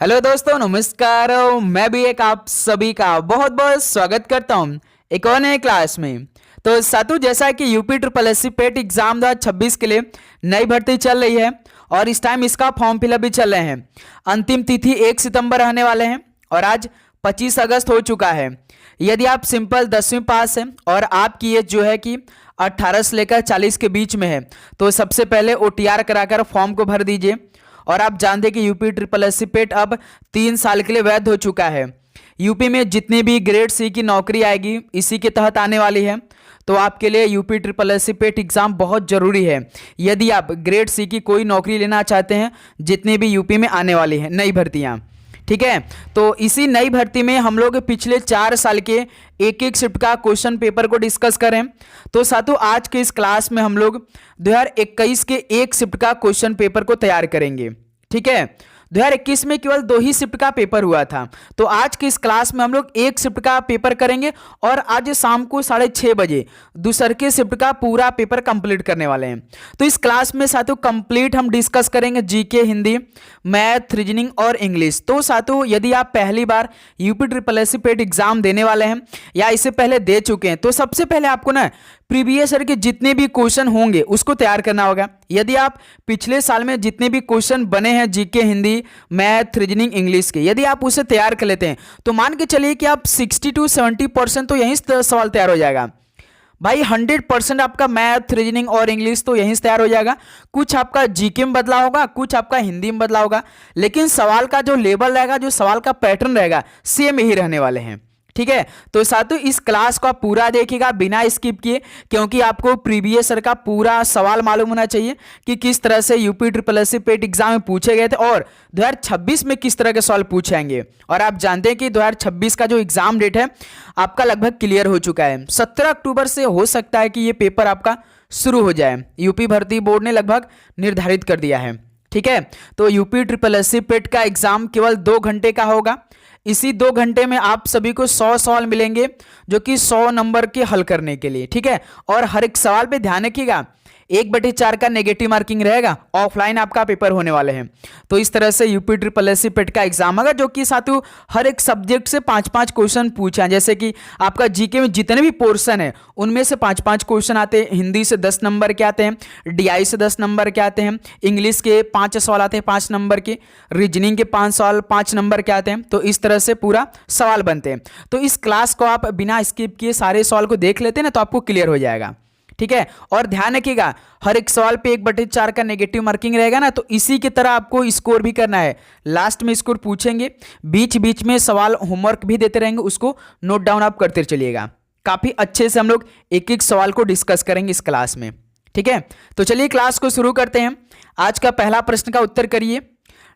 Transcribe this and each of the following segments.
Hello दोस्तों, नमस्कार। मैं भी एक आप सभी का बहुत बहुत स्वागत करता हूं एक और नए क्लास में। तो साथों, जैसा कि UP triple S C PET exam 2026 के लिए नई भर्ती चल रही है और इस टाइम इसका फॉर्म फिलअप भी चल रहे हैं। अंतिम तिथि 1 सितंबर रहने वाले हैं और आज 25 अगस्त हो चुका है। यदि आप सिंपल 10वीं पास हैं और आपकी एज जो है कि 18 से लेकर 40 के बीच में है, तो सबसे पहले OTR कराकर फॉर्म को भर दीजिए। और आप जानते हैं कि यूपी ट्रिपल एस सी पेट अब 3 साल के लिए वैध हो चुका है। यूपी में जितनी भी ग्रेड सी की नौकरी आएगी इसी के तहत आने वाली है। तो आपके लिए UP triple S C PET exam बहुत जरूरी है यदि आप ग्रेड सी की कोई नौकरी लेना चाहते हैं, जितनी भी यूपी में आने वाली है नई भर्तियां। ठीक है, तो इसी नई भर्ती में हम लोग पिछले 4 साल के एक एक शिफ्ट का क्वेश्चन पेपर को डिस्कस करें। तो साथों, आज के इस क्लास में हम लोग 2021 के एक शिफ्ट का क्वेश्चन पेपर को तैयार करेंगे। ठीक है, 2021 में केवल 2 ही शिफ्ट का पेपर हुआ था। तो आज की इस क्लास में हम लोग एक शिफ्ट का पेपर करेंगे और आज शाम को 6:30 बजे दूसरे के शिफ्ट का पूरा पेपर कंप्लीट करने वाले हैं। तो इस क्लास में साथियों कंप्लीट हम डिस्कस करेंगे जीके, हिंदी, मैथ, रीजनिंग और इंग्लिश। तो साथियों, यदि आप पहली बार UP triple S C PET exam देने वाले हैं या इससे पहले दे चुके हैं, तो सबसे पहले आपको ना प्रीवियस ईयर के जितने भी क्वेश्चन होंगे उसको तैयार करना होगा। यदि आप पिछले साल में जितने भी क्वेश्चन बने हैं GK, Hindi, math, reasoning, English के, यदि आप उसे तैयार कर लेते हैं तो मान के चलिए कि आप 60 to 70% तो यहीं से सवाल तैयार हो जाएगा भाई। 100% आपका मैथ, रीजनिंग और इंग्लिश तो यहीं से तैयार हो जाएगा। कुछ आपका जीके में बदला होगा, कुछ आपका हिंदी में बदला होगा, लेकिन सवाल का जो लेवल रहेगा, जो सवाल का पैटर्न रहेगा, सेम ही रहने वाले हैं। ठीक है, तो साथियों इस क्लास को आप पूरा देखिएगा बिना स्किप किए, क्योंकि आपको प्रीवियस ईयर का पूरा सवाल मालूम होना चाहिए कि किस तरह से UP triple S C PET exam में पूछे गए थे और 2026 में किस तरह के सवाल पूछेंगे। और आप जानते हैं कि 2026 का जो एग्जाम डेट है आपका लगभग क्लियर हो चुका है। 17 अक्टूबर से हो सकता है कि ये पेपर आपका शुरू हो जाए। यूपी भर्ती बोर्ड ने लगभग निर्धारित कर दिया है। ठीक है, तो यूपी ट्रिपल एस सी पेट का एग्जाम केवल 2 घंटे का होगा। इसी 2 घंटे में आप सभी को 100 सवाल मिलेंगे जो कि 100 नंबर के हल करने के लिए। ठीक है, और हर एक सवाल पे ध्यान रखिएगा 1/4 का नेगेटिव मार्किंग रहेगा। ऑफलाइन आपका पेपर होने वाले हैं। तो इस तरह से यूपी ट्रिपल एस सी पेट का एग्जाम होगा, जो कि साथियों हर एक सब्जेक्ट से 5-5 क्वेश्चन पूछा है। जैसे कि आपका जीके में जितने भी पोर्शन है उनमें से 5-5 क्वेश्चन आते हैं, हिंदी से 10 नंबर के आते हैं, DI से 10 नंबर के आते हैं, इंग्लिश के 5 सवाल आते हैं 5 नंबर के, रीजनिंग के 5 सवाल 5 नंबर के आते हैं। तो इस तरह से पूरा सवाल बनते हैं। तो इस क्लास को आप बिना स्किप किए सारे सवाल को देख लेते हैं ना, तो आपको क्लियर हो जाएगा। ठीक है, और ध्यान रखिएगा हर एक सवाल पे 1/4 का नेगेटिव मार्किंग रहेगा ना, तो इसी की तरह आपको स्कोर भी करना है। लास्ट में स्कोर पूछेंगे, बीच बीच में सवाल होमवर्क भी देते रहेंगे, उसको नोट डाउन आप करते चलिएगा। काफी अच्छे से हम लोग एक एक सवाल को डिस्कस करेंगे इस क्लास में। ठीक है, तो चलिए क्लास को शुरू करते हैं। आज का पहला प्रश्न का उत्तर करिए।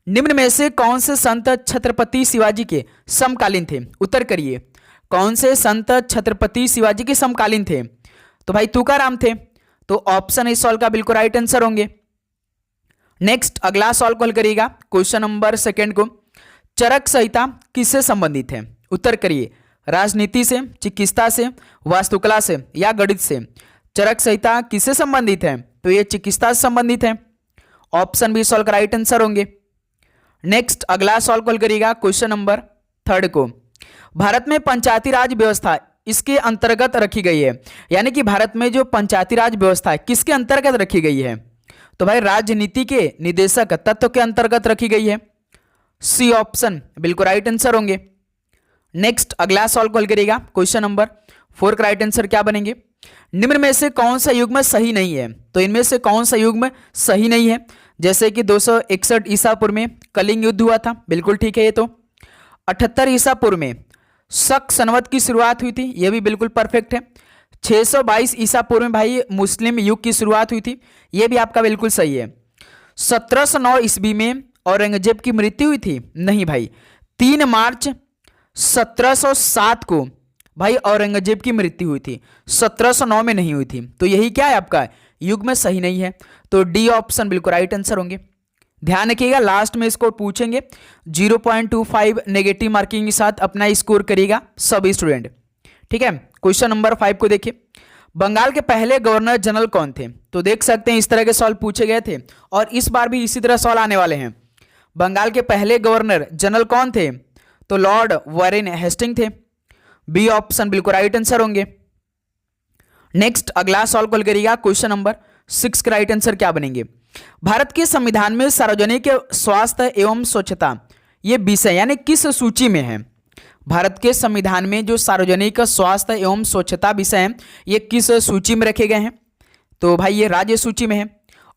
निम्न में से कौन से संत छत्रपति शिवाजी के समकालीन थे? उत्तर करिए, कौन से संत छत्रपति शिवाजी के समकालीन थे? तो भाई तुकाराम थे। तो ऑप्शन इस सवाल का बिल्कुल राइट आंसर होंगे। नेक्स्ट अगला सवाल को हल करिएगा, क्वेश्चन नंबर 2 को। चरक संहिता किससे संबंधित है? उत्तर करिए, राजनीति से, चिकित्सा से, वास्तुकला से या गणित से? चरक संहिता किससे संबंधित है? तो ये चिकित्सा से संबंधित है। ऑप्शन भी सवाल का राइट आंसर होंगे। नेक्स्ट अगला सवाल को हल करिएगा, क्वेश्चन नंबर 3 को। भारत में पंचायती राज व्यवस्था इसके अंतर्गत रखी गई है, यानी कि भारत में जो पंचायती राज व्यवस्था है किसके अंतर्गत रखी गई है? तो भाई राजनीति के निदेशक तत्व के अंतर्गत रखी गई है। सी ऑप्शन बिल्कुल राइट आंसर होंगे। नेक्स्ट अगला सवाल को हल करिएगा, क्वेश्चन नंबर 4 का राइट आंसर क्या बनेंगे? निम्न में से कौन सा युग्म सही नहीं है? तो इनमें से कौन सा युग्म सही नहीं है? जैसे कि 261 ईसा पूर्व में कलिंग युद्ध हुआ था, बिल्कुल ठीक है ये तो। 78 ईसा पूर्व में शक संवत की शुरुआत हुई थी, यह भी बिल्कुल परफेक्ट है। 622 ईसा पूर्व में भाई मुस्लिम युग की शुरुआत हुई थी, यह भी आपका बिल्कुल सही है। 1709 ईस्वी में औरंगजेब की मृत्यु हुई थी? नहीं भाई, 3 मार्च 1707 को भाई औरंगजेब की मृत्यु हुई थी, 1709 में नहीं हुई थी। तो यही क्या है आपका युग में सही नहीं है। तो डी ऑप्शन बिल्कुल राइट आंसर होंगे। ध्यान रखिएगा लास्ट में स्कोर पूछेंगे, 0.25 नेगेटिव मार्किंग के साथ अपना स्कोर करिएगा सभी स्टूडेंट। ठीक है, क्वेश्चन नंबर 5 को देखिए। बंगाल के पहले गवर्नर जनरल कौन थे? तो देख सकते हैं इस तरह के सवाल पूछे गए थे और इस बार भी इसी तरह सवाल आने वाले हैं। बंगाल के पहले गवर्नर जनरल कौन थे? तो लॉर्ड वारेन हेस्टिंग थे। बी ऑप्शन बिल्कुल राइट आंसर होंगे। नेक्स्ट अगला सॉल्व कॉल करिएगा, क्वेश्चन नंबर 6 का राइट आंसर क्या बनेंगे? भारत के संविधान में सार्वजनिक स्वास्थ्य एवं स्वच्छता ये विषय यानी किस सूची में है? भारत के संविधान में जो सार्वजनिक स्वास्थ्य एवं स्वच्छता विषय है ये किस सूची में रखे गए हैं? तो भाई ये राज्य सूची में है।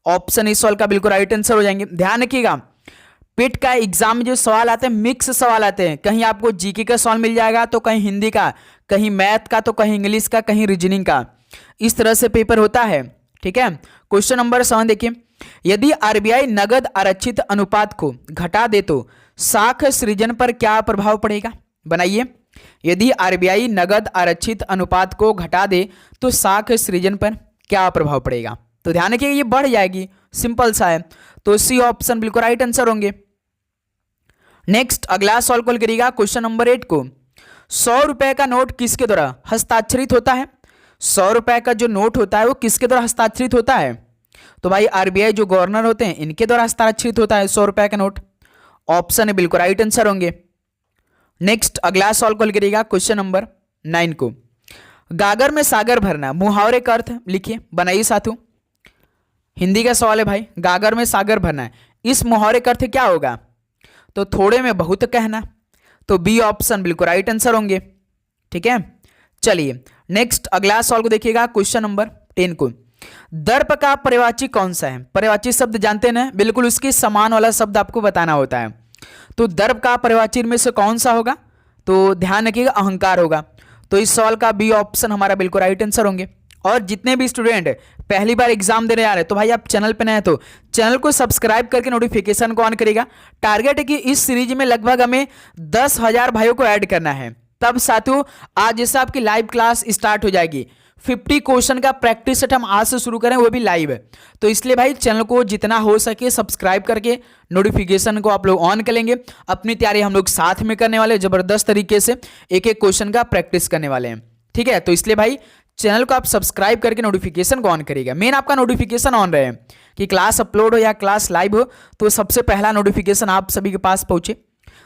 ऑप्शन इस सवाल का बिल्कुल राइट आंसर हो जाएंगे। ध्यान रखिएगा, पेट का एग्जाम में जो सवाल आते हैं मिक्स सवाल आते हैं, कहीं आपको जीके का सवाल मिल जाएगा तो कहीं हिंदी का, कहीं मैथ का तो कहीं इंग्लिश का, कहीं रीजनिंग का, इस तरह से पेपर होता है। ठीक है, क्वेश्चन नंबर 7 देखिए, यदि आरबीआई नगद आरक्षित अनुपात को घटा दे तो साख सृजन पर क्या प्रभाव पड़ेगा? बनाइए, यदि आरबीआई नगद आरक्षित अनुपात को घटा दे तो साख सृजन पर क्या प्रभाव पड़ेगा? तो ध्यान रखिएगा ये बढ़ जाएगी, सिंपल सा है। तो सी ऑप्शन बिल्कुल राइट आंसर होंगे। नेक्स्ट अगला सॉल्व कॉल करिएगा, क्वेश्चन नंबर 8 को, 100 रुपए का नोट किसके द्वारा हस्ताक्षरित होता है? 100 रुपए का जो नोट होता है वो किसके द्वारा हस्ताक्षरित होता है? तो भाई आरबीआई जो गवर्नर होते हैं इनके द्वारा हस्ताक्षरित होता है 100 रुपए का नोट। ऑप्शन है बिल्कुल राइट आंसर होंगे। नेक्स्ट अगला सॉल्व कॉल करिएगा, क्वेश्चन नंबर 9 को, गागर में सागर भरना मुहावरे का अर्थ लिखिए, बनाइए साथियों। हिंदी का सवाल है भाई, गागर में सागर भरना है, इस मुहावरे का अर्थ क्या होगा? तो थोड़े में बहुत कहना। तो बी ऑप्शन बिल्कुल राइट आंसर होंगे। ठीक है, चलिए नेक्स्ट अगला सवाल को देखिएगा, क्वेश्चन नंबर 10 को, दर्प का पर्यायवाची कौन सा है? पर्यायवाची शब्द जानते हैं ना, बिल्कुल उसके समान वाला शब्द आपको बताना होता है। तो दर्प का पर्यायवाची में से कौन सा होगा? तो ध्यान रखिएगा अहंकार होगा। तो इस सवाल का बी ऑप्शन हमारा बिल्कुल राइट आंसर होंगे। और जितने भी स्टूडेंट पहली बार एग्जाम देने आ रहे हैं तो भाई आप चैनल पे नए हैं तो चैनल को सब्सक्राइब करके नोटिफिकेशन को ऑन करिएगा। टारगेट है कि इस सीरीज में लगभग हमें 10,000 भाइयों को ऐड करना है। तब साथियों आज जैसे आपकी लाइव क्लास स्टार्ट हो जाएगी, 50 क्वेश्चन का प्रैक्टिस सेट हम आज से शुरू करें, वो भी लाइव है। तो इसलिए भाई चैनल को जितना हो सके सब्सक्राइब करके नोटिफिकेशन को आप लोग ऑन करेंगे। अपनी तैयारी हम लोग साथ में करने वाले, जबरदस्त तरीके से एक एक क्वेश्चन का प्रैक्टिस करने वाले हैं। ठीक है, तो इसलिए भाई चैनल को आप सब्सक्राइब करके नोटिफिकेशन को ऑन करिएगा। मेन आपका नोटिफिकेशन ऑन रहे कि क्लास अपलोड हो या क्लास लाइव हो, तो सबसे पहला नोटिफिकेशन आप सभी के पास पहुंचे।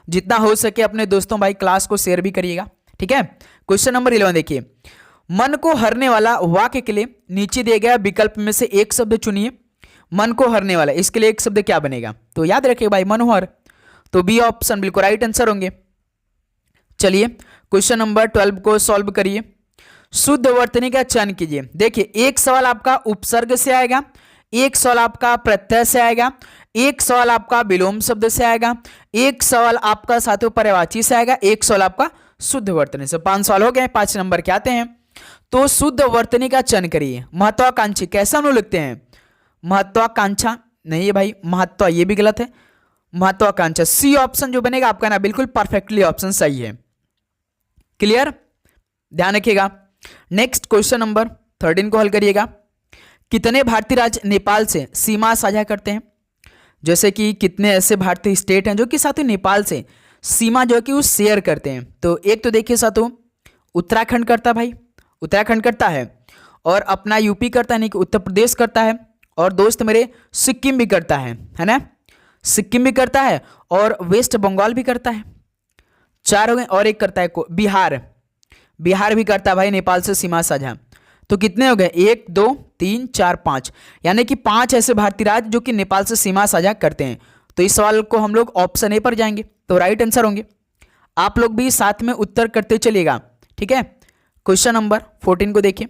जितना हो सके अपने दोस्तों भाई क्लास को शेयर भी करिएगा। ठीक है, क्वेश्चन नंबर 11 देखिए, मन को हरने वाला वाक्य के लिए नीचे दिए गया विकल्प में से एक शब्द चुनिए। मन को हरने वाला, इसके लिए एक शब्द क्या बनेगा? तो याद रखिए भाई मनोहर। तो बी ऑप्शन बिल्कुल राइट आंसर होंगे। चलिए क्वेश्चन नंबर 12 को सॉल्व करिए। शुद्ध वर्तनी का चयन कीजिए। देखिए एक सवाल आपका उपसर्ग से आएगा, एक सवाल आपका प्रत्यय से आएगा, एक सवाल आपका विलोम शब्द से आएगा, एक सवाल आपका साथियों पर्यायवाची से आएगा, एक सवाल आपका शुद्ध वर्तनी से। 5 सवाल हो गए, 5 नंबर के आते हैं। तो शुद्ध वर्तनी का चयन करिए। महत्वाकांक्षी कैसा हम लोग लिखते हैं? महत्वाकांक्षा नहीं है भाई, महत्व ये भी गलत है, महत्वाकांक्षा। सी ऑप्शन जो बनेगा आपका ना बिल्कुल परफेक्टली ऑप्शन सही है। क्लियर, ध्यान रखिएगा। नेक्स्ट क्वेश्चन नंबर 13 को हल करिएगा। कितने भारतीय राज्य नेपाल से सीमा साझा करते हैं? जैसे कि कितने ऐसे भारतीय स्टेट हैं जो कि साथियों नेपाल से सीमा जो है कि वो शेयर करते हैं? तो एक तो देखिए साथियों उत्तराखंड करता है भाई, उत्तराखंड करता है, और अपना यूपी करता है, नहीं कि उत्तर प्रदेश करता है, और दोस्त मेरे सिक्किम भी करता है ना, सिक्किम भी करता है, और वेस्ट बंगाल भी करता है। 4 हो गए, और एक करता है बिहार, बिहार भी करता है भाई नेपाल से सीमा साझा। तो कितने हो गए? 1 2 3 4 5, यानी कि 5 ऐसे भारतीय राज्य जो कि नेपाल से सीमा साझा करते हैं। तो इस सवाल को हम लोग ऑप्शन ए पर जाएंगे, तो राइट आंसर होंगे। आप लोग भी साथ में उत्तर करते चलिएगा। ठीक है, क्वेश्चन नंबर 14 को देखिए।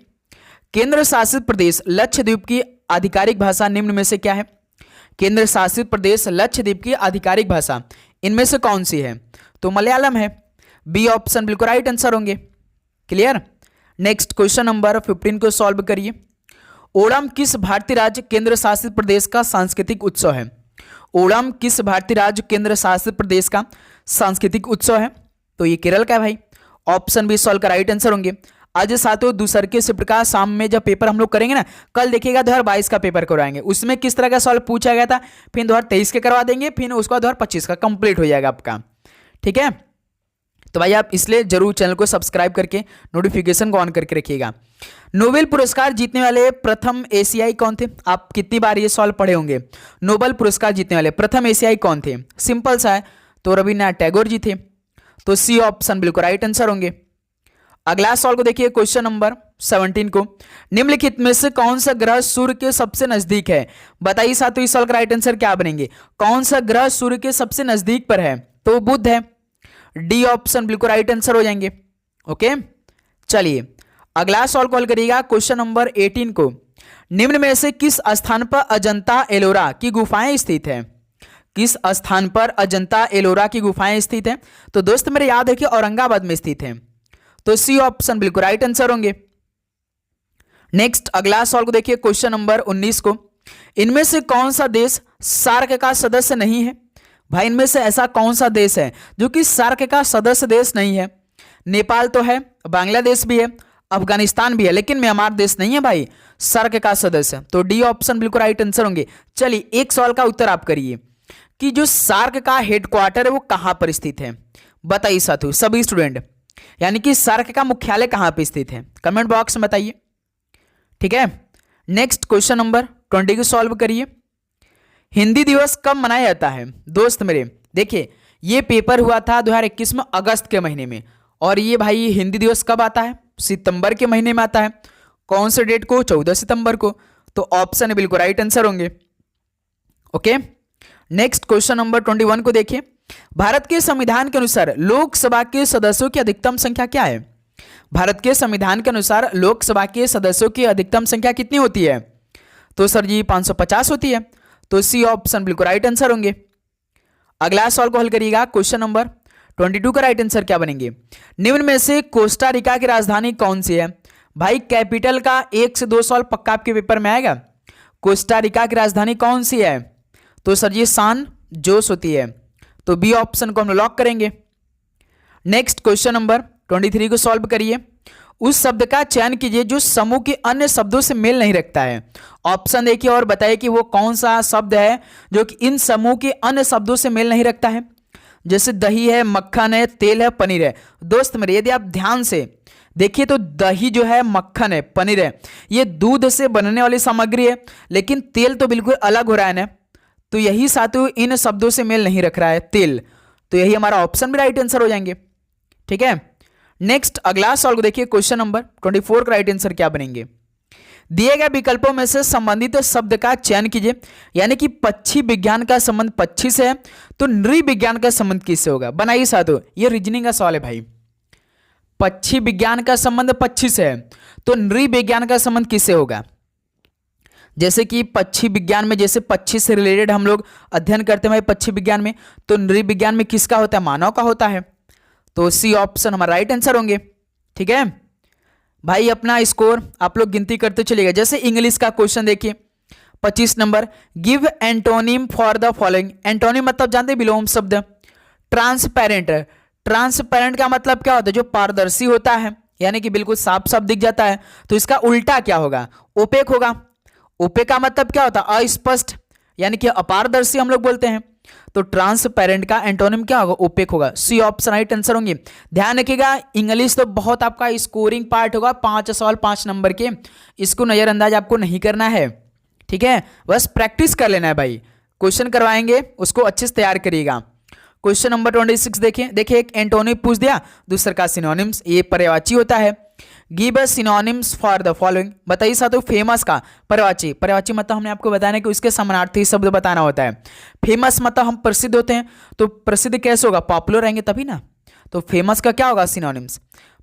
केंद्र शासित प्रदेश लक्षद्वीप की आधिकारिक भाषा निम्न में से क्या है? केंद्र शासित प्रदेश लक्षद्वीप की आधिकारिक भाषा इनमें से कौन सी है? तो मलयालम है। बी ऑप्शन बिल्कुल राइट आंसर होंगे। क्लियर। नेक्स्ट क्वेश्चन नंबर 15 को सॉल्व करिए। ओणम किस भारतीय राज्य केंद्र शासित प्रदेश का सांस्कृतिक उत्सव है? ओणम किस भारतीय राज्य केंद्र शासित प्रदेश का सांस्कृतिक उत्सव है? तो ये केरल का है भाई। ऑप्शन बी सॉल्व का राइट आंसर होंगे। आज साथियों दूसरे के शिफ्ट का शाम में जब पेपर हम लोग करेंगे ना, कल देखिएगा 2022 का पेपर करवाएंगे, उसमें किस तरह का सॉल्व पूछा गया था, फिर 2023 के करवा देंगे, फिर उसका 2025 का कंप्लीट हो जाएगा आपका। ठीक है, तो भाई आप इसलिए जरूर चैनल को सब्सक्राइब करके नोटिफिकेशन को ऑन करके रखिएगा। नोबेल पुरस्कार जीतने वाले प्रथम एशियाई कौन थे? आप कितनी बार ये सवाल पढ़े होंगे। नोबेल पुरस्कार जीतने वाले प्रथम एशियाई कौन थे? सिंपल सा है, तो रविन्द्रनाथ टैगोर जी थे। तो सी ऑप्शन बिल्कुल राइट आंसर होंगे। अगला सवाल को देखिए, क्वेश्चन नंबर 17 को, निम्नलिखित में से कौन सा ग्रह सूर्य के सबसे नजदीक है? बताइए साथियों, इस सवाल का राइट आंसर क्या बनेंगे? कौन सा ग्रह सूर्य के सबसे नजदीक पर है? तो बुध है। डी ऑप्शन बिल्कुल राइट आंसर हो जाएंगे। ओके, चलिए अगला सवाल कॉल करिएगा, क्वेश्चन नंबर 18 को, निम्न में से किस स्थान पर अजंता एलोरा की गुफाएं स्थित है? किस स्थान पर अजंता एलोरा की गुफाएं स्थित है? तो दोस्त मेरे याद है कि औरंगाबाद में स्थित है। तो सी ऑप्शन बिल्कुल राइट आंसर होंगे। नेक्स्ट अगला सवाल को देखिए, क्वेश्चन नंबर 19 को, इनमें से कौन सा देश सार्क का सदस्य नहीं है? भाई इनमें से ऐसा कौन सा देश है जो कि सार्क का सदस्य देश नहीं है? नेपाल तो है, बांग्लादेश भी है, अफगानिस्तान भी है, लेकिन म्यांमार देश नहीं है भाई सार्क का सदस्य। तो डी ऑप्शन बिल्कुल राइट आंसर होंगे। चलिए एक सवाल का उत्तर आप करिए कि जो सार्क का हेडक्वार्टर है वो कहां पर स्थित है? बताइए साथियों सभी स्टूडेंट, यानी कि सार्क का मुख्यालय कहां पर स्थित है? कमेंट बॉक्स में बताइए। ठीक है, नेक्स्ट क्वेश्चन नंबर 20 को सॉल्व करिए। हिंदी दिवस कब मनाया जाता है? दोस्त मेरे देखिए, ये पेपर हुआ था 2021 में अगस्त के महीने में, और ये भाई हिंदी दिवस कब आता है? सितंबर के महीने में आता है। कौन से डेट को? 14 सितंबर को। तो ऑप्शन बिल्कुल राइट आंसर होंगे। ओके, नेक्स्ट क्वेश्चन नंबर 21 को देखिए, भारत के संविधान के अनुसार लोकसभा के सदस्यों की अधिकतम संख्या क्या है? भारत के संविधान के अनुसार लोकसभा के सदस्यों की अधिकतम संख्या कितनी होती है? तो सर जी 550 होती है। तो सी ऑप्शन बिल्कुल राइट आंसर होंगे। अगला सवाल को हल करिएगा, क्वेश्चन नंबर 22 का राइट आंसर क्या बनेंगे? निम्न में से कोस्टा रिका की राजधानी कौन सी है? भाई कैपिटल का 1 से 2 सवाल पक्का आपके पेपर में आएगा। कोस्टा रिका की राजधानी कौन सी है? तो सर जी सान जोस होती है। तो बी ऑप्शन को हम लॉक करेंगे। नेक्स्ट क्वेश्चन नंबर 23 को सॉल्व करिए। उस शब्द का चयन कीजिए जो समूह के अन्य शब्दों से मेल नहीं रखता है। ऑप्शन देखिए और बताइए कि वो कौन सा शब्द है जो कि इन समूह के अन्य शब्दों से मेल नहीं रखता है। जैसे दही है, मक्खन है, तेल है, पनीर है। दोस्त मेरे यदि आप ध्यान से देखिए तो दही जो है, मक्खन है, पनीर है, ये दूध से बनने वाली सामग्री है, लेकिन तेल तो बिल्कुल अलग हो रहा है ना। तो यही साथियों इन शब्दों से मेल नहीं रख रहा है तेल। तो यही हमारा ऑप्शन भी राइट आंसर हो जाएंगे। ठीक है, नेक्स्ट अगला सवाल को देखिए, क्वेश्चन नंबर 24 का राइट आंसर क्या बनेंगे? दिए गए विकल्पों में से संबंधित शब्द का चयन कीजिए। यानी कि पक्षी विज्ञान का संबंध पक्षी से है, तो नृविज्ञान का संबंध किससे होगा? बनाइए साथियों, ये रीजनिंग का सवाल है भाई। पक्षी विज्ञान का संबंध पक्षी से है, तो नृविज्ञान का संबंध किससे होगा? जैसे कि पक्षी विज्ञान में जैसे पक्षी से रिलेटेड हम लोग अध्ययन करते हैं भाई पक्षी विज्ञान में, तो नृविज्ञान में किसका होता है? मानव का होता है। तो सी ऑप्शन हमारा राइट आंसर होंगे। ठीक है भाई, अपना स्कोर आप लोग गिनती करते चलिएगा। जैसे इंग्लिश का क्वेश्चन देखिए 25 number, give antonym for the following. Antonym मतलब जानते हैं? विलोम शब्द। ट्रांसपेरेंट, ट्रांसपेरेंट का मतलब क्या होता है? जो पारदर्शी होता है, यानी कि बिल्कुल साफ साफ दिख जाता है। तो इसका उल्टा क्या होगा? ओपेक होगा। ओपेक का मतलब क्या होता है? अस्पष्ट, यानी कि अपारदर्शी हम लोग बोलते हैं। तो ट्रांसपेरेंट का एंटोनिम क्या होगा? ओपेक होगा। सी ऑप्शन राइट आंसर होंगे। ध्यान रखिएगा, इंग्लिश तो बहुत आपका स्कोरिंग पार्ट होगा, 5 सवाल 5 नंबर के, इसको नजरअंदाज आपको नहीं करना है। ठीक है, बस प्रैक्टिस कर लेना है भाई। क्वेश्चन करवाएंगे उसको अच्छे से तैयार करिएगा। क्वेश्चन नंबर 26 देखिए एक एंटोनिम पूछ दिया, दूसरा का सिनोनिम्स, ये पर्यायवाची होता है। Give a synonyms for the following. बताइए साथियों फेमस का पर्यायवाची। पर्यायवाची मतलब हमने आपको बताया कि उसके समानार्थी शब्द बताना होता है। फेमस मतलब हम प्रसिद्ध होते हैं, तो प्रसिद्ध कैसे होगा? पॉपुलर रहेंगे तभी ना। तो फेमस का क्या होगा? सिनोनिम्स।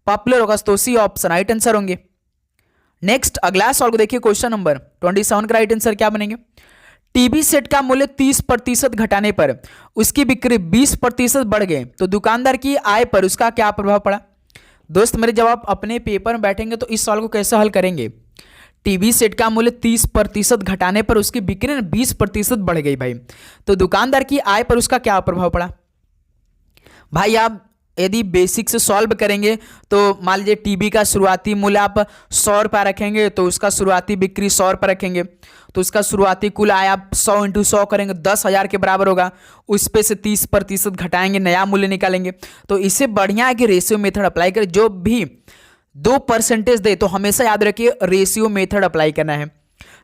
पॉपुलर होगा, तो सी ऑप्शन राइट आंसर होंगे। नेक्स्ट अगला सवाल को देखिए, क्वेश्चन नंबर 27 का राइट आंसर क्या बनेंगे? टीवी सेट का मूल्य 30% घटाने पर उसकी बिक्री 20% बढ़ गए, तो दुकानदार की आय पर उसका क्या प्रभाव पड़ा? दोस्त मेरे, जब आप अपने पेपर में बैठेंगे तो इस सवाल को कैसे हल करेंगे? टीवी सेट का मूल्य 30% घटाने पर उसकी बिक्री 20% बढ़ गई भाई, तो दुकानदार की आय पर उसका क्या प्रभाव पड़ा? भाई आप यदि बेसिक से सॉल्व करेंगे तो मान लीजिए टीवी का शुरुआती मूल्य आप 100 रुपये रखेंगे, तो उसका शुरुआती बिक्री 100 रुपये रखेंगे, तो उसका शुरुआती कुल आय आप 100 इंटू 100 करेंगे 10,000 के बराबर होगा। उस पे से 30% घटाएंगे, नया मूल्य निकालेंगे। तो इससे बढ़िया है कि रेशियो मेथड अप्लाई करें। जो भी 2% दे तो हमेशा याद रखिए रेशियो मेथड अप्लाई करना है।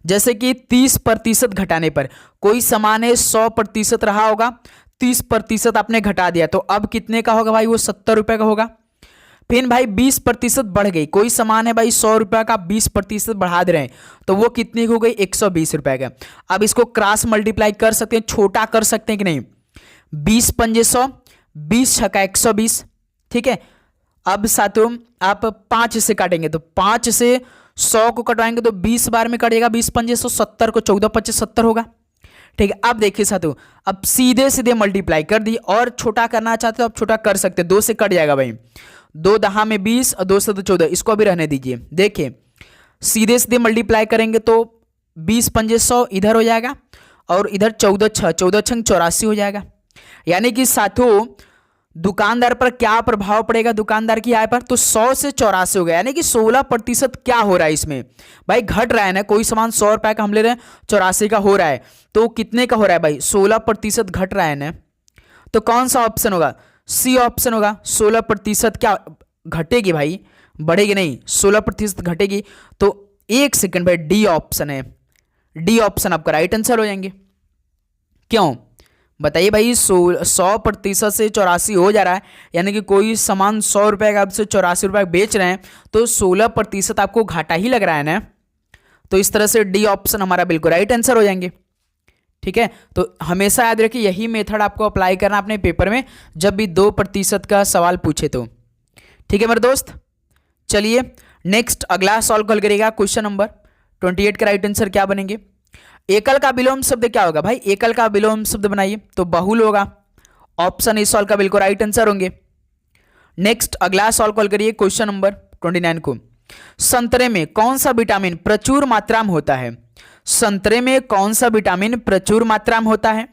जैसे कि 30% घटाने पर कोई सामान है 100% रहा होगा, 30% आपने घटा दिया तो अब कितने का होगा भाई, वो 70 रुपए का होगा। फिर भाई 20% बढ़ गई, कोई सामान है भाई 100 रुपए का, 20% बढ़ा दे रहे हैं तो वो कितनी हो गई, 120 रुपए का। अब इसको क्रॉस मल्टीप्लाई कर सकते हैं, छोटा कर सकते हैं कि नहीं। 20 पंजे 100, 20 छक्का 120, ठीक है। अब साथियों आप 5 से काटेंगे तो 5 से 100 को कटवाएंगे तो 20 बार में कटेगा, 20 पंजे 100, 70 को 14 25 70 होगा, ठीक है। अब देखिए साथियों, अब सीधे सीधे मल्टीप्लाई कर दी, और छोटा करना चाहते हो आप छोटा कर सकते हैं, 2 से कट जाएगा भाई, 2 दहा में 20 और 2 से 14, इसको अभी रहने दीजिए। देखिए सीधे सीधे मल्टीप्लाई करेंगे तो 20 पंजे 100 इधर हो जाएगा, और इधर 14 छः 84 हो जाएगा। यानी कि साथियों दुकानदार पर क्या प्रभाव पड़ेगा, दुकानदार की आय पर, तो 100 से 84 हो गया, यानी कि 16% क्या हो रहा है इसमें भाई, घट रहा है ना। कोई सामान 100 रुपए का हम ले रहे हैं, 84 का हो रहा है, तो कितने का हो रहा है भाई, 16% घट रहा है ना। तो कौन सा ऑप्शन होगा, सी ऑप्शन होगा। 16% क्या घटेगी भाई, बढ़ेगी नहीं, 16% घटेगी। तो 1 सेकंड भाई, डी ऑप्शन है, डी ऑप्शन आपका राइट आंसर हो जाएंगे। क्यों बताइए भाई, 100% से 84 हो जा रहा है, यानी कि कोई सामान 100 रुपए का आपसे 84 रुपए बेच रहे हैं, तो 16% आपको घाटा ही लग रहा है ना। तो इस तरह से डी ऑप्शन हमारा बिल्कुल राइट आंसर हो जाएंगे, ठीक है। तो हमेशा याद रखिए यही मेथड आपको अप्लाई करना अपने पेपर में, जब भी 2% का सवाल पूछे तो, ठीक है मेरे दोस्त। चलिए नेक्स्ट अगला सॉल्व कल करेगा, क्वेश्चन नंबर 28 का राइट आंसर क्या बनेंगे। एकल का विलोम शब्द क्या होगा भाई, एकल का विलोम शब्द बनाइए तो बहुल होगा। ऑप्शन इस सॉल्व का बिल्कुल राइट आंसर होंगे। नेक्स्ट अगला सॉल्व कॉल करिए क्वेश्चन नंबर 29 को। संतरे में कौन सा विटामिन प्रचुर मात्रा में होता है, संतरे में कौन सा विटामिन प्रचुर मात्रा में होता है।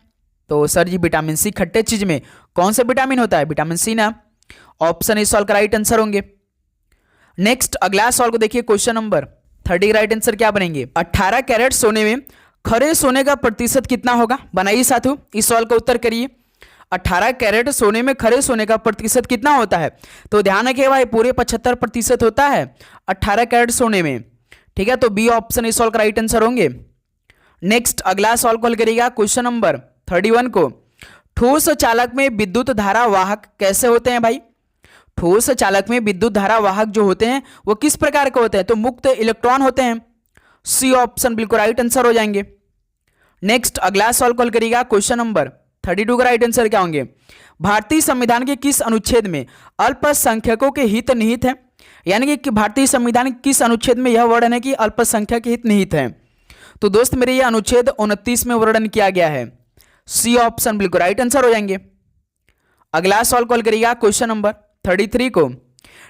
तो सर जी विटामिन सी, खट्टे चीज में कौन सा विटामिन होता है, विटामिन सी ना। ऑप्शन इस सॉल्व का राइट आंसर होंगे। नेक्स्ट अगला सॉल्व को देखिए, क्वेश्चन नंबर 30 का राइट आंसर क्या बनेंगे। 18 कैरेट सोने में खरे सोने का प्रतिशत कितना होगा, बनाइए साथियों, इस सवाल का उत्तर करिए। 18 कैरेट सोने में खरे सोने का प्रतिशत कितना होता है, तो ध्यान रखिए भाई पूरे 75% होता है 18 कैरेट सोने में, ठीक है। तो बी ऑप्शन इस सवाल का राइट आंसर होंगे। नेक्स्ट अगला सवाल कॉल करिएगा, क्वेश्चन नंबर 31 को। ठोस चालक में विद्युत धारा वाहक कैसे होते हैं भाई, ठोस चालक में विद्युत धारा वाहक जो होते हैं वो किस प्रकार के होते हैं, तो मुक्त इलेक्ट्रॉन होते हैं। सी ऑप्शन बिल्कुल राइट आंसर हो जाएंगे। नेक्स्ट अगला सवाल कॉल करिएगा, क्वेश्चन नंबर 32 का राइट आंसर क्या होंगे। भारतीय संविधान के किस अनुच्छेद में अल्पसंख्यकों के हित निहित है, यानी कि भारतीय संविधान के किस अनुच्छेद में यह वर्णन है कि अल्पसंख्यक के हित निहित है। तो दोस्त मेरे यह अनुच्छेद 29 में वर्णन किया गया है। सी ऑप्शन बिल्कुल राइट आंसर हो जाएंगे। अगला सवाल कॉल करिएगा, क्वेश्चन नंबर 33 को।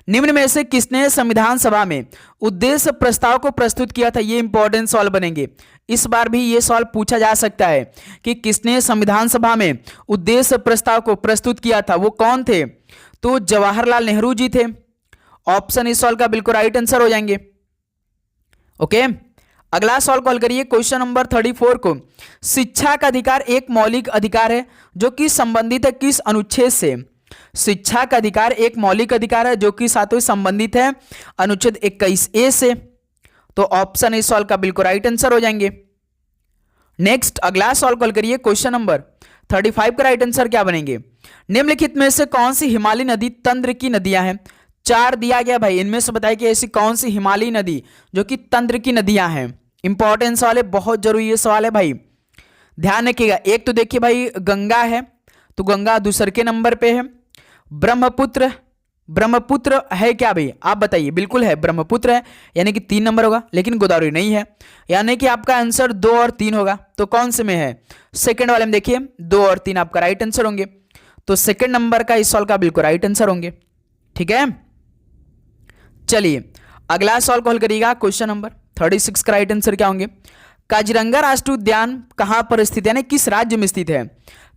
निम्न में से किसने संविधान सभा में उद्देश्य प्रस्ताव को प्रस्तुत किया था, ये इंपॉर्टेंट सवाल बनेंगे। इस बार भी ये सवाल पूछा जा सकता है कि किसने संविधान सभा में उद्देश्य प्रस्ताव को प्रस्तुत किया था, वो कौन थे, तो जवाहरलाल नेहरू जी थे। ऑप्शन इस सवाल का बिल्कुल राइट आंसर हो जाएंगे। ओके, अगला सवाल कॉल करिए, क्वेश्चन नंबर 34 को। शिक्षा का अधिकार एक मौलिक अधिकार है जो कि संबंधित है किस अनुच्छेद से, शिक्षा का अधिकार एक मौलिक अधिकार है जो कि साथ ही संबंधित है अनुच्छेद 21A से। तो ऑप्शन इस सवाल का बिल्कुल राइट आंसर हो जाएंगे। नेक्स्ट अगला सवाल कॉल करिए, क्वेश्चन नंबर 35 का राइट आंसर क्या बनेंगे। निम्नलिखित में से कौन सी हिमालय नदी तंत्र की नदियां हैं, 4 दिया गया भाई, इनमें से बताइए कि ऐसी कौन सी हिमालय नदी जो कि तंत्र की नदियां हैं। इंपॉर्टेंट सवाल है, बहुत जरूरी ये सवाल है भाई, ध्यान रखिएगा। एक तो देखिए भाई गंगा है, तो गंगा दूसरे के नंबर पे है। ब्रह्मपुत्र, ब्रह्मपुत्र है क्या भाई, आप बताइए, बिल्कुल है ब्रह्मपुत्र है, यानी कि 3 नंबर होगा, लेकिन गोदावरी नहीं है, यानी कि आपका आंसर 2 और 3 होगा। तो कौन से में है, सेकंड वाले में देखिए 2 और 3 आपका राइट आंसर होंगे। तो सेकंड नंबर का इस सवाल का बिल्कुल राइट आंसर होंगे, ठीक है। चलिए अगला सवाल कॉल करिएगा, क्वेश्चन नंबर 36 का राइट आंसर क्या होंगे। काजीरंगा राष्ट्रीय उद्यान कहां पर स्थित है, यानी किस राज्य में स्थित है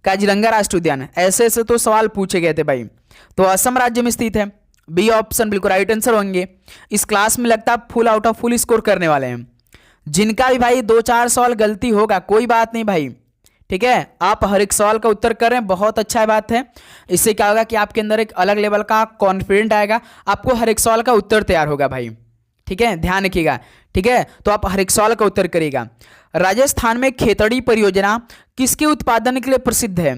काजीरंगा राष्ट्रीय उद्यान। ऐसे ऐसे तो सवाल पूछे गए थे भाई, तो असम राज्य में स्थित है। बी ऑप्शन बिल्कुल राइट आंसर होंगे। इस क्लास में लगता है full out of full score करने वाले हैं, जिनका भी भाई 2-4 सवाल गलती होगा कोई बात नहीं भाई, ठीक है, आप हर एक सवाल का उत्तर करें, बहुत अच्छा बात है। इससे क्या होगा कि आपके अंदर एक अलग लेवल का कॉन्फिडेंट आएगा, आपको हर एक सवाल का उत्तर तैयार होगा भाई, ठीक है, ध्यान रखिएगा, ठीक है। तो आप हर एक सवाल का उत्तर करिएगा। राजस्थान में खेतड़ी परियोजना किसके उत्पादन के लिए प्रसिद्ध है?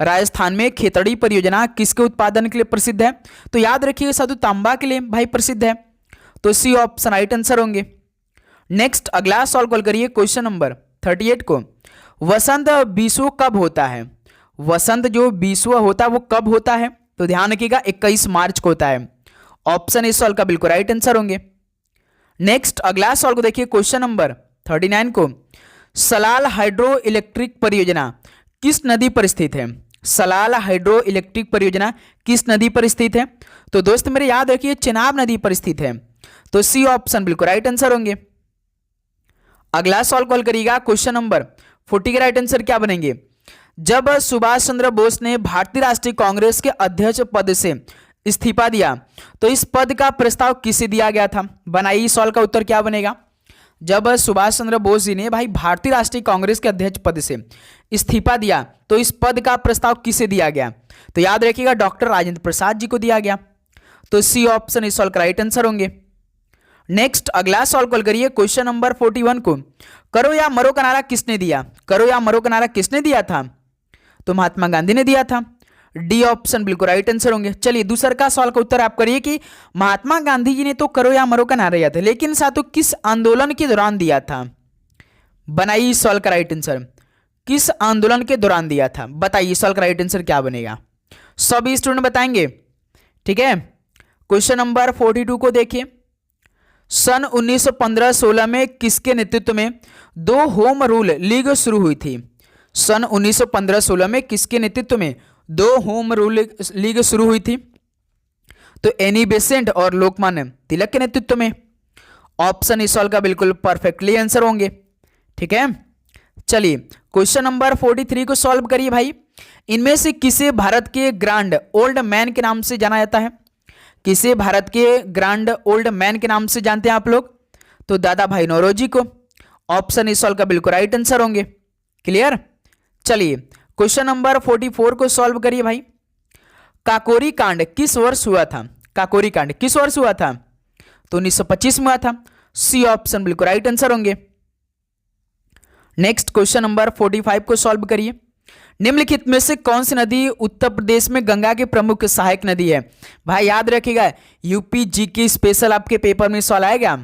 राजस्थान में खेतड़ी परियोजना किसके उत्पादन के लिए प्रसिद्ध है? तो याद रखिए साधु तांबा के लिए भाई प्रसिद्ध है, तो सी ऑप्शन राइट आंसर होंगे। नेक्स्ट अगला सॉल्व कॉल करिए क्वेश्चन नंबर 38 को। वसंत विश्व कब होता है? वसंत जो विश्व होता है वो कब होता है? तो ध्यान रखिएगा 21 मार्च को होता है। ऑप्शन इस सॉल्व का बिल्कुल राइट आंसर होंगे। नेक्स्ट अगला सॉल्व को देखिए क्वेश्चन नंबर 39 को। सलाल हाइड्रो इलेक्ट्रिक परियोजना किस नदी पर स्थित है? सलाल हाइड्रो इलेक्ट्रिक परियोजना किस नदी पर स्थित है? तो दोस्त मेरे याद रखिए चेनाब नदी पर स्थित है, तो सी ऑप्शन बिल्कुल राइट आंसर होंगे। अगला सॉल्व कॉल करिएगा क्वेश्चन नंबर 40 के राइट आंसर क्या बनेंगे? जब सुभाष चंद्र बोस ने भारतीय राष्ट्रीय कांग्रेस के अध्यक्ष पद से इस्तीफा दिया तो इस पद का प्रस्ताव किसे दिया गया था? बनाइए सॉल्व का उत्तर क्या बनेगा? जब सुभाष चंद्र बोस जी ने भाई भारतीय राष्ट्रीय कांग्रेस के अध्यक्ष पद से इस्तीफा दिया तो इस पद का प्रस्ताव किसे दिया गया? तो याद रखिएगा डॉक्टर राजेंद्र प्रसाद जी को दिया गया, तो सी ऑप्शन इस सॉल्व का राइट आंसर होंगे। नेक्स्ट अगला सॉल्व कॉल करिए क्वेश्चन नंबर 41 को। करो या मरो का नारा किसने दिया? करो या मरो का नारा किसने दिया था? तो महात्मा गांधी ने दिया था, डी ऑप्शन बिल्कुल राइट आंसर होंगे। चलिए दूसरा का सवाल का उत्तर आप करिए कि महात्मा गांधी जी ने तो करो या मरो का नारा दिया था, लेकिन साथों किस आंदोलन के दौरान दिया था? बनाइए सवाल का राइट आंसर, किस आंदोलन के दौरान दिया था? बताइए सवाल का राइट आंसर क्या बनेगा? सभी स्टूडेंट बताएंगे, ठीक है। क्वेश्चन नंबर 42 को देखिए। सन 1915-16 में किसके नेतृत्व में दो होम रूल लीग शुरू हुई थी? सन 1915-16 में किसके नेतृत्व में दो होम रूल लीग शुरू हुई थी? तो एनी बेसेंट और लोकमान्य तिलक के नेतृत्व में। ऑप्शन इस सवाल का बिल्कुल परफेक्टली आंसर होंगे, ठीक है। चलिए क्वेश्चन नंबर 43 को सॉल्व करिए भाई। इनमें से किसे भारत के ग्रांड ओल्ड मैन के नाम से जाना जाता है? किसे भारत के ग्रांड ओल्ड मैन के नाम से जानते हैं आप लोग? तो दादा भाई नौरोजी को। ऑप्शन इस सॉल्व का बिल्कुल राइट आंसर होंगे। क्लियर? चलिए क्वेश्चन नंबर 44 को सॉल्व करिए भाई। काकोरी कांड किस वर्ष हुआ था? काकोरी कांड किस वर्ष हुआ था? तो 1925 में हुआ था, सी ऑप्शन बिल्कुल राइट आंसर होंगे। नेक्स्ट क्वेश्चन नंबर 45 को सॉल्व करिए। निम्नलिखित में से कौन सी नदी उत्तर प्रदेश में गंगा की प्रमुख सहायक नदी है? भाई याद रखिएगा यूपी जीके स्पेशल आपके पेपर में सवाल आएगा।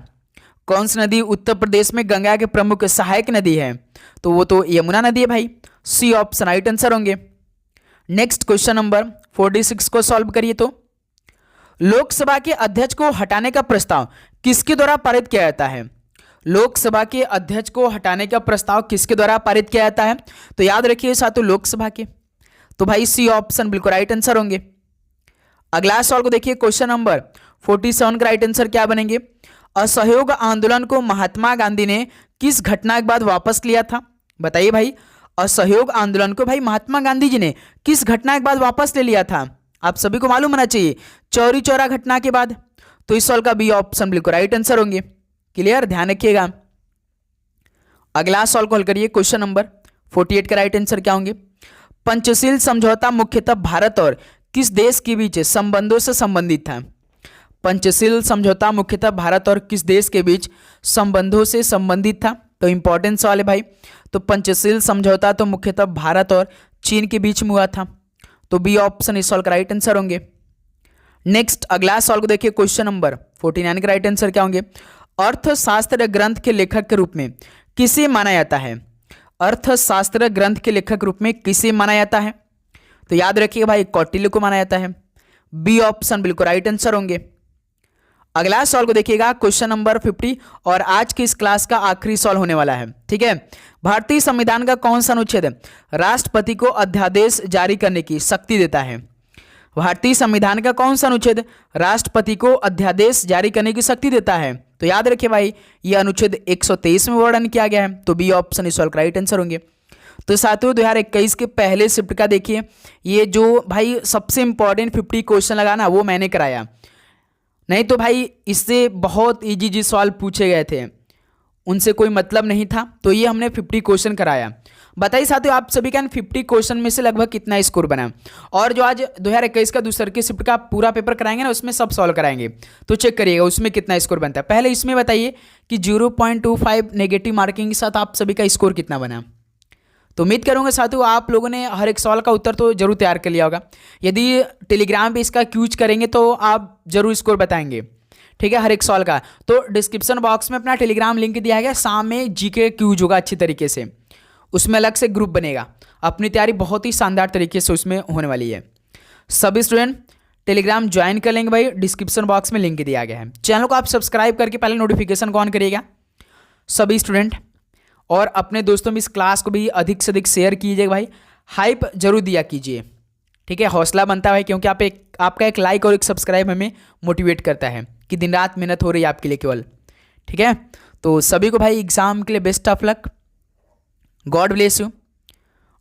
कौन सी नदी उत्तर प्रदेश में गंगा की प्रमुख सहायक नदी है? तो वो तो यमुना नदी है भाई, सी ऑप्शन राइट आंसर होंगे। नेक्स्ट क्वेश्चन नंबर 46 को सॉल्व करिए। तो लोकसभा के अध्यक्ष को हटाने का प्रस्ताव किसके द्वारा पारित किया जाता है? लोकसभा के अध्यक्ष को हटाने का प्रस्ताव किसके द्वारा पारित किया जाता है? तो याद रखिए साथों लोकसभा के, तो भाई सी ऑप्शन बिल्कुल राइट आंसर होंगे। अगला सवाल को देखिए क्वेश्चन नंबर 47 का राइट आंसर क्या बनेंगे? असहयोग आंदोलन को महात्मा गांधी ने किस घटना के बाद वापस लिया था? बताइए भाई, असहयोग आंदोलन को भाई महात्मा गांधी जी ने किस घटना के बाद वापस ले लिया था? आप सभी को मालूम होना चाहिए, चौरी चौरा घटना के बाद। तो इस सवाल का बी ऑप्शन बिल्कुल राइट आंसर होंगे। क्लियर? ध्यान रखिएगा। अगला सवाल को हल करिए क्वेश्चन नंबर 48 का राइट आंसर क्या होंगे? पंचशील समझौता मुख्यतः भारत और किस देश के बीच संबंधों से संबंधित था? पंचशील समझौता मुख्यतः भारत और किस देश के बीच संबंधों से संबंधित था? तो इंपॉर्टेंट सवाल है भाई। तो पंचशील समझौता तो मुख्यतः भारत और चीन के बीच में हुआ था, तो बी ऑप्शन इस सवाल का राइट आंसर होंगे। नेक्स्ट अगला सवाल को देखिए क्वेश्चन नंबर 49 का राइट आंसर क्या होंगे? अर्थशास्त्र ग्रंथ के लेखक के रूप में किसे माना जाता है? अर्थशास्त्र ग्रंथ के लेखक रूप में किसे माना जाता है? तो याद रखिए भाई कौटिल्य को माना जाता है, बी ऑप्शन बिल्कुल राइट आंसर होंगे। अगला सवाल को देखिएगा क्वेश्चन नंबर 50 और आज की इस क्लास का आखिरी सवाल होने वाला है, ठीक है। भारतीय संविधान का कौन सा अनुच्छेद राष्ट्रपति को अध्यादेश जारी करने की शक्ति देता है? भारतीय संविधान का कौन सा अनुच्छेद राष्ट्रपति को अध्यादेश जारी करने की शक्ति देता है? तो याद रखिए भाई ये अनुच्छेद 123 में वर्णन किया गया है, तो बी ऑप्शन इस सवाल का राइट आंसर होंगे। तो साथियों 2021 के पहले शिफ्ट का देखिए, ये जो भाई सबसे इंपॉर्टेंट 50 क्वेश्चन लगा ना वो मैंने कराया, नहीं तो भाई इससे बहुत इजी सवाल पूछे गए थे उनसे कोई मतलब नहीं था। तो ये हमने 50 क्वेश्चन कराया। बताइए साथियों आप सभी का 50 क्वेश्चन में से लगभग कितना स्कोर बना। और जो आज 2021 का दूसरे की शिफ्ट का पूरा पेपर कराएंगे ना, उसमें सब सॉल्व कराएंगे, तो चेक करिएगा उसमें कितना स्कोर बनता है। पहले इसमें बताइए कि 0.25 नेगेटिव मार्किंग के साथ आप सभी का स्कोर कितना बना। तो उम्मीद करूंगा साथियों आप लोगों ने हर एक सवाल का उत्तर तो जरूर तैयार कर लिया होगा। यदि टेलीग्राम पे इसका क्यूज करेंगे तो आप जरूर स्कोर बताएंगे, ठीक है, हर एक सवाल का। तो डिस्क्रिप्शन बॉक्स में अपना टेलीग्राम लिंक दिया गया, शाम में जीके क्यूज होगा अच्छी तरीके से, उसमें अलग से ग्रुप बनेगा। अपनी तैयारी बहुत ही शानदार तरीके से उसमें होने वाली है। सभी स्टूडेंट टेलीग्राम ज्वाइन कर लेंगे भाई, डिस्क्रिप्शन बॉक्स में लिंक दिया गया है। चैनल को आप सब्सक्राइब करके पहले नोटिफिकेशन को ऑन करिएगा सभी स्टूडेंट, और अपने दोस्तों में इस क्लास को भी अधिक से अधिक शेयर कीजिएगा भाई, हाइप जरूर दिया कीजिए, ठीक है, हौसला बनता है भाई, क्योंकि आपका एक लाइक और एक सब्सक्राइब हमें मोटिवेट करता है कि दिन रात मेहनत हो रही है आपके लिए केवल, ठीक है। तो सभी को भाई एग्जाम के लिए best of luck, God bless you.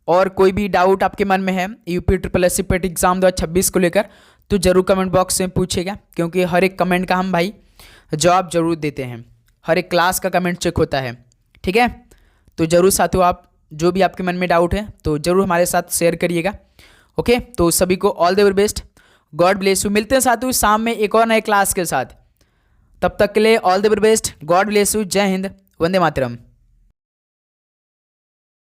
और कोई भी डाउट आपके मन में है UP triple S C PET exam 2026 को लेकर, तो जरूर कमेंट बॉक्स में पूछिएगा, क्योंकि हर एक कमेंट का हम भाई जवाब जरूर देते हैं, हर एक क्लास का कमेंट चेक होता है, ठीक है। तो जरूर साथियों आप जो भी आपके मन में डाउट है तो जरूर हमारे साथ शेयर करिएगा, ओके। तो सभी को all the very best, God bless you. मिलते हैं साथियों शाम में एक और नए क्लास के साथ, तब तक के लिए all the very best, God bless you, जय हिंद, वंदे मातरम।